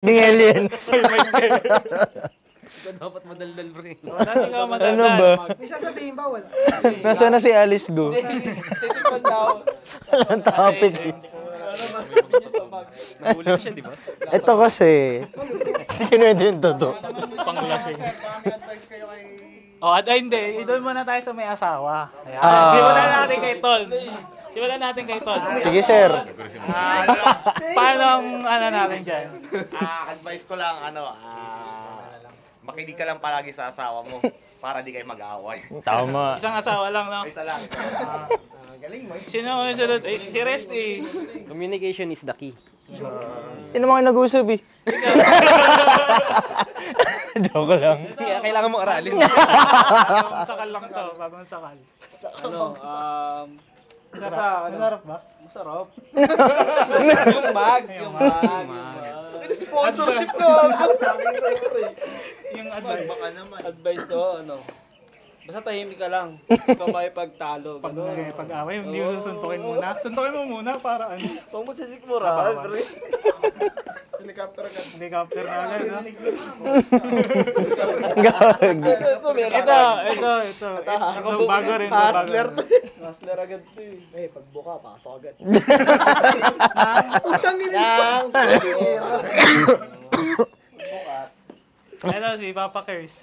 Ding alien. Ikaw dapat madaldal, pre. Ano ba? May sasabihin ba? Wala. Nasaan na si Alice Go? Titikman daw. Walang topic eh. Nahuli na siya, di ba? Ito kasi. Hindi kinuwento yung totoo. Panglasing. advice kayo kay... Oh, at hindi. Doon muna tayo sa may asawa. Ayan. Simulan natin kay Ton. Simulan natin kay Ton. Sige, sir. Paano ang ano natin dyan? Advice ko lang, makinig ka lang palagi sa asawa mo para di kayo mag-aaway. Tama. Isang asawa lang, no? Isa lang. Galing mo. Sino ang sunod? Eh, si Resty. Communication is the key. Yun naman yung nag-usap eh. Joke lang. Kaya kailangan mo aralin. Bagong sakal lang to. Bagong sakal. Masarap ba? Masarap. Yung mag. Sponsorship ko. Yung advice. Baka naman. Advice to, basta tahimik ka lang. Ikaw makipagtalo. Pag-away, hindi mo suntukin muna. Suntukin mo muna para ano. Huwag mo sisikmura. Helicopter agad. Helicopter na agad, no? Gag. Ito. Bago rin. Hustler to. Hustler agad to eh. Eh, pagbuka, pasok agad. Ito, si Papa Curse.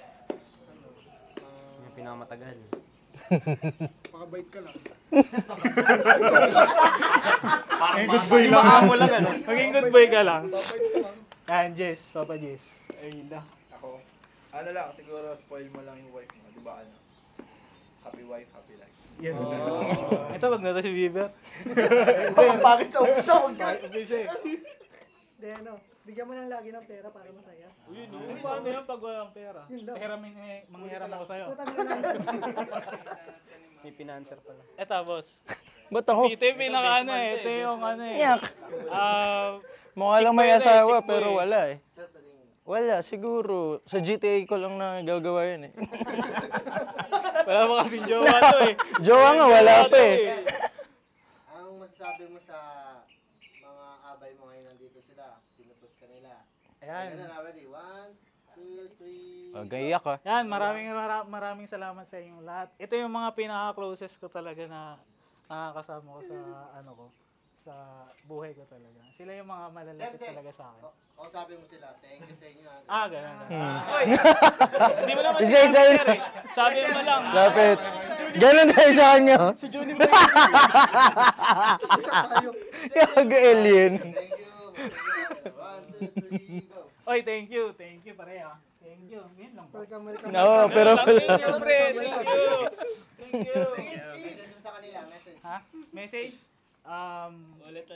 Yung pinamatagal. Pakabait ka lang. Maging good boy lang. Baka mo lang ano. Maging good boy ka lang. Yan, Jess. Papa Jess. Ayun na. Ako. Ano lang, siguro spoil mo lang yung wife mo. Di ba ano? Happy wife, happy life. Yan. Ito, wag na to si Bieber. Bakit sa umpisa? Hindi, bigyan mo lang lagi ng pera para masaya. Paano yan pag walang pera? Yun lang. Manghiram ako sa'yo. Putang ina lang. May pinanser pala. Ito, boss. Ba't ako? Ito yung pinaka ano eh. Ito yung ano eh. Nyak. Mukha lang may asawa pero wala eh. Wala, siguro. Sa GTA ko lang na gagawa yun eh. Wala pa kasing jowa to eh. Jowa nga, wala pa eh. Ang masasabi mo sa mga abay mo ngayon nandito sila, sinupot ka nila. Ayan. Ayan na, ready? 1, 2, 3. Gaiyak ah. Yan, maraming salamat sa inyong lahat. Ito yung mga pinaka-closest ko talaga na nakakasama ko sa ano ko, sa buhay ko talaga. Sila yung mga malalapit talaga sa akin. Kausapin mo sila, thank you sa inyo. Ganun. Oy! Hindi mo naman Isa-isa sinabi, yun. sir, eh. Sabi mo lang. Lapit. Ganun tayo sa kanya. Si Johnny ba tayo? Gag alien. Thank you. 1, 2, 3, go. Oy, thank you. Thank you pareha. Thank you. Yan lang. Welcome. No, pero Thank wala. you, pre. Thank you. Thank you. Message mo sa kanila, message. Ha? Message?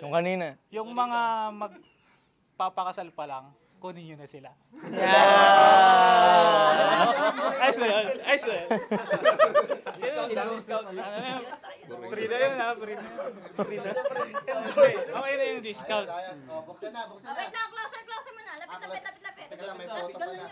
Yung kanina. Yung mga magpapakasal pa lang, kunin nyo na sila. Ayos ba yun? Ayos ba yun? Free na yun ha? Free na yun. Okay na yung discount. Ayos. Oh, buksan na. Wait lang, closer mo na. Lapit. Teka lang, may photo pa na.